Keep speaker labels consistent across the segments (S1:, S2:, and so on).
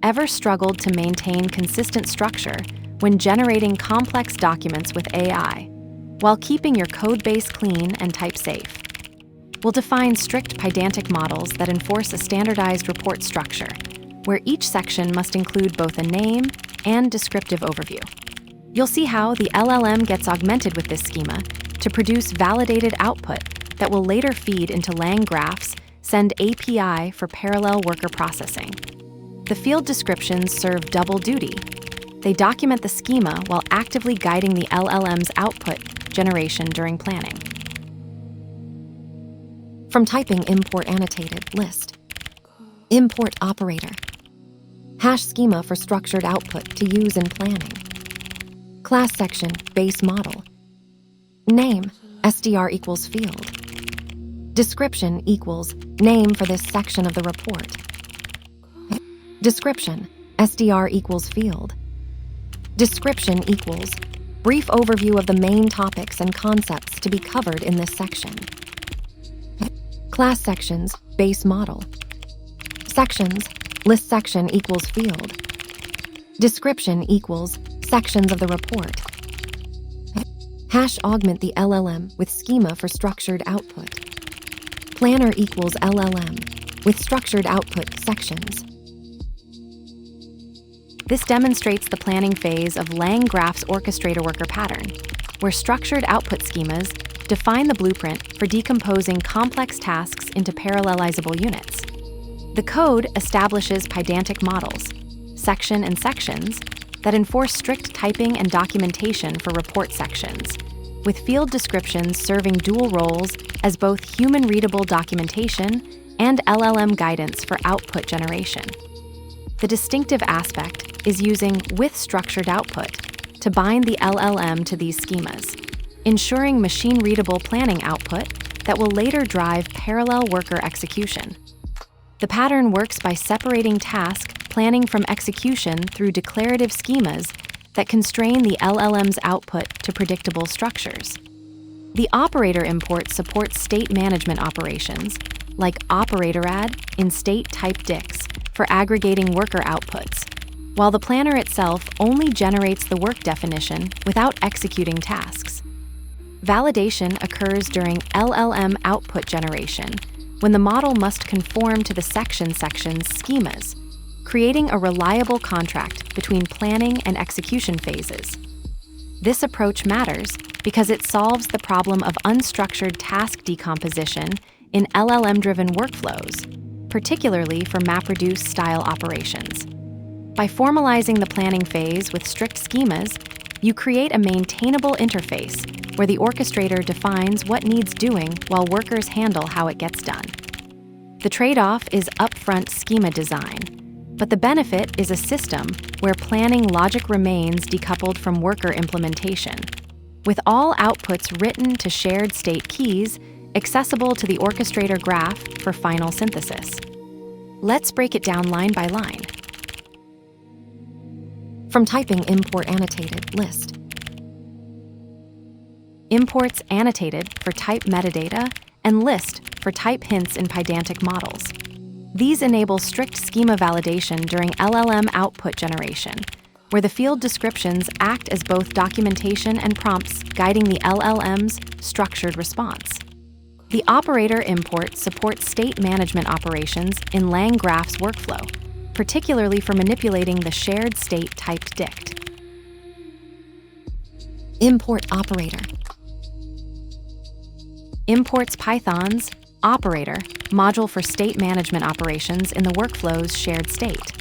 S1: Ever struggled to maintain consistent structure when generating complex documents with AI, while keeping your code base clean and type-safe? We'll define strict Pydantic models that enforce a standardized report structure, where each section must include both a name and descriptive overview. You'll see how the LLM gets augmented with this schema to produce validated output that will later feed into LangGraph's Send API for parallel worker processing. The field descriptions serve double duty. They document the schema while actively guiding the LLM's output generation during planning. From typing import annotated list. Import operator. Hash schema for structured output to use in planning. Class section base model. Name SDR equals field. Description equals name for this section of the report. Description SDR equals field. Description equals brief overview of the main topics and concepts to be covered in this section. Class sections base model. Sections list section equals field. Description equals sections of the report. Hash augment the LLM with schema for structured output. Planner equals LLM with structured output sections. This demonstrates the planning phase of LangGraph's orchestrator-worker pattern, where structured output schemas define the blueprint for decomposing complex tasks into parallelizable units. The code establishes Pydantic models, section and sections, that enforce strict typing and documentation for report sections, with field descriptions serving dual roles as both human-readable documentation and LLM guidance for output generation. The distinctive aspect is using with structured output to bind the LLM to these schemas, ensuring machine-readable planning output that will later drive parallel worker execution. The pattern works by separating task planning from execution through declarative schemas that constrain the LLM's output to predictable structures. The operator import supports state management operations, like operator-add in state type DICs for aggregating worker outputs, while the planner itself only generates the work definition without executing tasks. Validation occurs during LLM output generation, when the model must conform to the section's schemas, creating a reliable contract between planning and execution phases. This approach matters because it solves the problem of unstructured task decomposition in LLM-driven workflows, particularly for MapReduce style operations. By formalizing the planning phase with strict schemas, you create a maintainable interface where the orchestrator defines what needs doing while workers handle how it gets done. The trade-off is upfront schema design, but the benefit is a system where planning logic remains decoupled from worker implementation, with all outputs written to shared state keys accessible to the orchestrator graph for final synthesis. Let's break it down line by line. From typing import annotated list. Imports annotated for type metadata and list for type hints in Pydantic models. These enable strict schema validation during LLM output generation, where the field descriptions act as both documentation and prompts guiding the LLM's structured response. The operator import supports state management operations in LangGraph's workflow, particularly for manipulating the shared state typed dict. Import operator. Imports Python's operator module for state management operations in the workflow's shared state.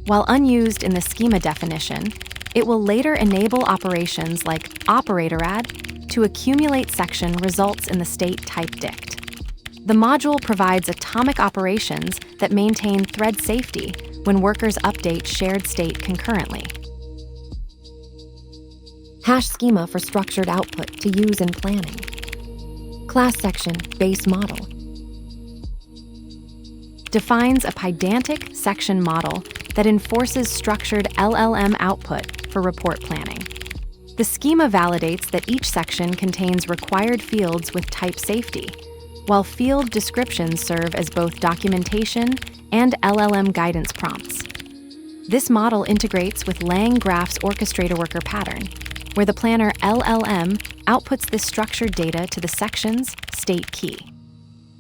S1: While unused in the schema definition, it will later enable operations like operator-add to accumulate section results in the state type dict. The module provides atomic operations that maintain thread safety when workers update shared state concurrently. Hash schema for structured output to use in planning. Class section base model. Defines a Pydantic section model that enforces structured LLM output for report planning. The schema validates that each section contains required fields with type safety, while field descriptions serve as both documentation and LLM guidance prompts. This model integrates with LangGraph's orchestrator-worker pattern, where the planner LLM outputs this structured data to the section's state key.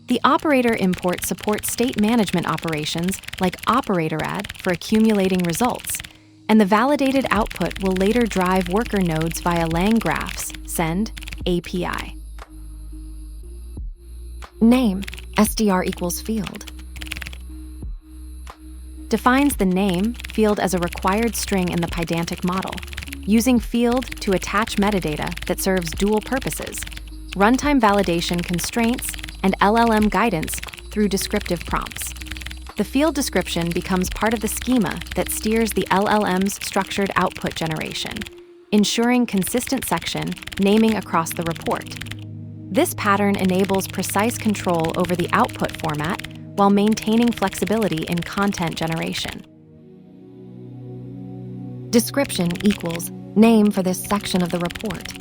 S1: The operator import supports state management operations like operator-add for accumulating results, and the validated output will later drive worker nodes via LangGraph's send API.
S2: Name, SDR equals field.
S1: Defines the name field as a required string in the Pydantic model, using field to attach metadata that serves dual purposes: runtime validation constraints and LLM guidance through descriptive prompts. The field description becomes part of the schema that steers the LLM's structured output generation, ensuring consistent section naming across the report. This pattern enables precise control over the output format while maintaining flexibility in content generation.
S2: Description equals name for this section of the report.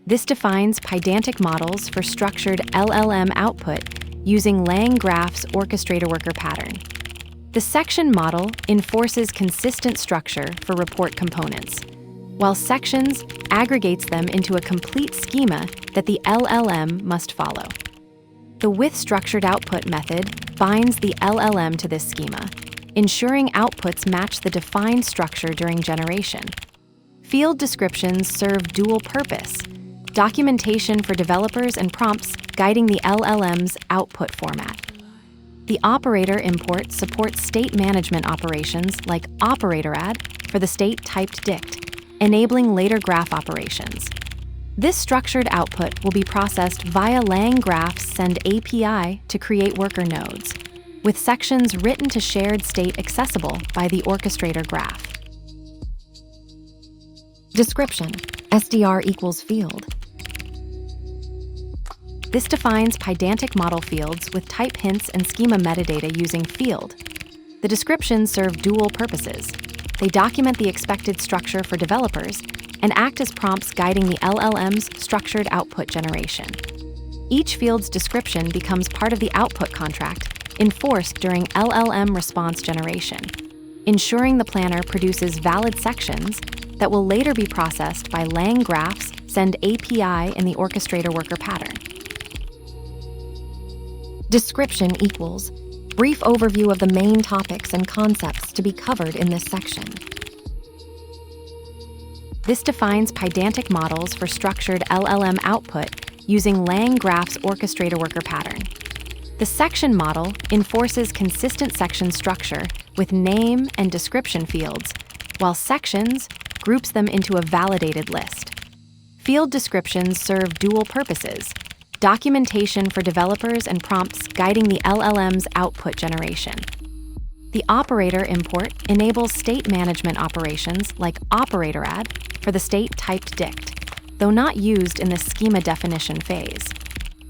S1: This defines Pydantic models for structured LLM output using LangGraph's orchestrator-worker pattern. The section model enforces consistent structure for report components, while sections aggregates them into a complete schema that the LLM must follow. The with_structured_output method binds the LLM to this schema, ensuring outputs match the defined structure during generation. Field descriptions serve dual purpose: documentation for developers and prompts guiding the LLM's output format. The operator import supports state management operations like operator-add for the state-typed dict, enabling later graph operations. This structured output will be processed via LangGraph's send API to create worker nodes, with sections written to shared state accessible by the orchestrator graph.
S2: Description, SDR equals field.
S1: This defines Pydantic model fields with type hints and schema metadata using field. The descriptions serve dual purposes. They document the expected structure for developers and act as prompts guiding the LLM's structured output generation. Each field's description becomes part of the output contract enforced during LLM response generation, ensuring the planner produces valid sections that will later be processed by LangGraph's send API in the orchestrator-worker pattern.
S2: Description equals brief overview of the main topics and concepts to be covered in this section.
S1: This defines Pydantic models for structured LLM output using LangGraph's orchestrator-worker pattern. The section model enforces consistent section structure with name and description fields, while sections groups them into a validated list. Field descriptions serve dual purposes: documentation for developers and prompts guiding the LLM's output generation. The operator import enables state management operations like operator-add for the state-typed dict, though not used in the schema definition phase.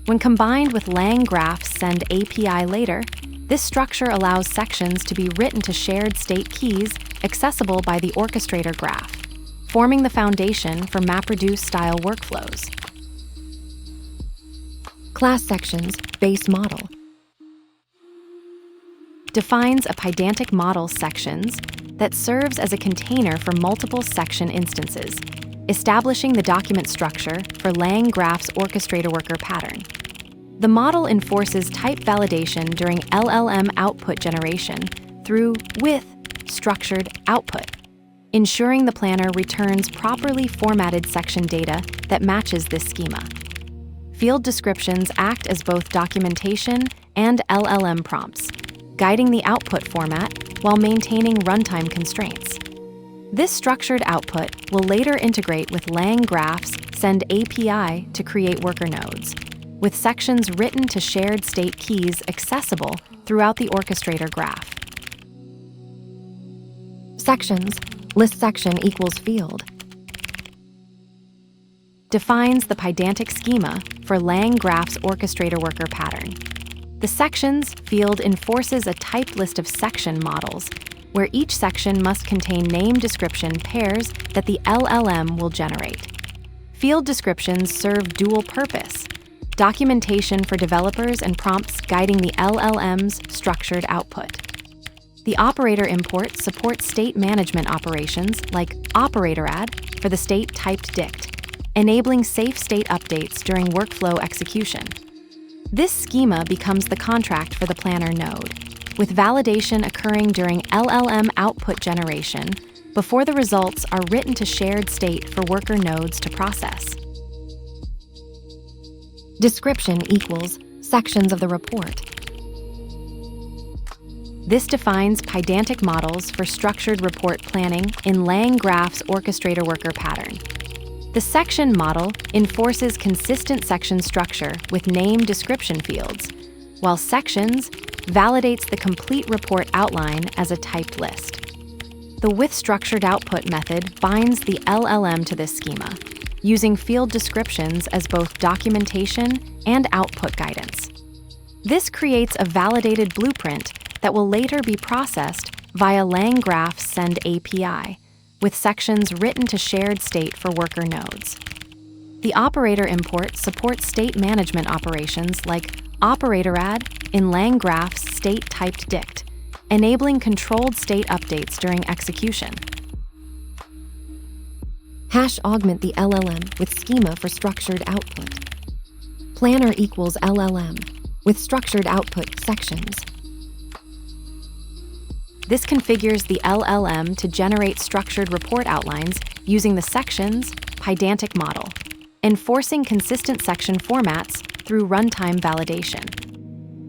S1: When combined with LangGraph's send API later, this structure allows sections to be written to shared state keys accessible by the orchestrator graph, forming the foundation for MapReduce-style workflows.
S2: Class sections, base model.
S1: Defines a Pydantic model sections that serves as a container for multiple section instances, establishing the document structure for LangGraph's orchestrator-worker pattern. The model enforces type validation during LLM output generation through with_structured_output, ensuring the planner returns properly formatted section data that matches this schema. Field descriptions act as both documentation and LLM prompts, guiding the output format while maintaining runtime constraints. This structured output will later integrate with LangGraph's send API to create worker nodes, with sections written to shared state keys accessible throughout the orchestrator graph.
S2: Sections, list section equals field.
S1: Defines the Pydantic schema for LangGraph's orchestrator-worker pattern. The sections field enforces a typed list of section models, where each section must contain name description pairs that the LLM will generate. Field descriptions serve dual purpose: documentation for developers and prompts guiding the LLM's structured output. The operator import supports state management operations like operator-add for the state typed dict, enabling safe state updates during workflow execution. This schema becomes the contract for the planner node, with validation occurring during LLM output generation before the results are written to shared state for worker nodes to process.
S2: Description equals sections of the report.
S1: This defines Pydantic models for structured report planning in LangGraph's orchestrator-worker pattern. The section model enforces consistent section structure with name description fields, while sections validates the complete report outline as a typed list. The with-structured-output method binds the LLM to this schema, using field descriptions as both documentation and output guidance. This creates a validated blueprint that will later be processed via LangGraph's Send API, with sections written to shared state for worker nodes. The operator import supports state management operations like operator-add in LangGraph's state-typed dict, enabling controlled state updates during execution.
S2: Hash augment the LLM with schema for structured output. Planner equals LLM with structured output sections.
S1: This configures the LLM to generate structured report outlines using the sections Pydantic model, enforcing consistent section formats through runtime validation.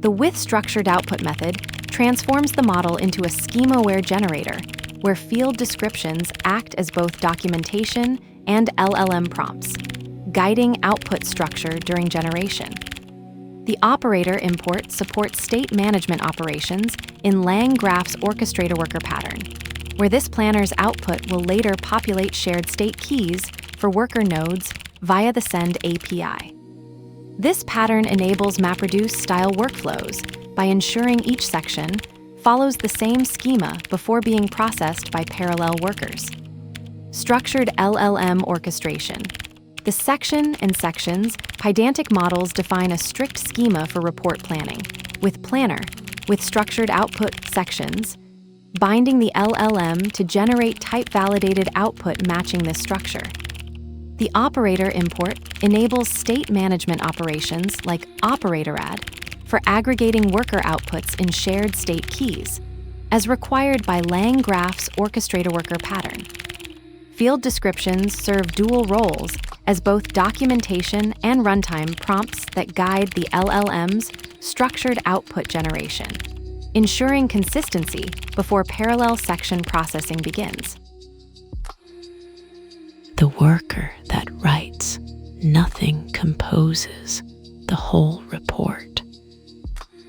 S1: The with-structured-output method transforms the model into a schema-aware generator, where field descriptions act as both documentation and LLM prompts, guiding output structure during generation. The operator import supports state management operations in LangGraph's orchestrator-worker pattern, where this planner's output will later populate shared state keys for worker nodes via the Send API. This pattern enables MapReduce-style workflows by ensuring each section follows the same schema before being processed by parallel workers. Structured LLM orchestration. The section and sections Pydantic models define a strict schema for report planning, with planner, with structured output sections, binding the LLM to generate type-validated output matching this structure. The operator import enables state management operations like operator-add for aggregating worker outputs in shared state keys, as required by LangGraph's orchestrator-worker pattern. Field descriptions serve dual roles as both documentation and runtime prompts that guide the LLM's structured output generation, ensuring consistency before parallel section processing begins.
S3: The worker that writes, nothing composes the whole report.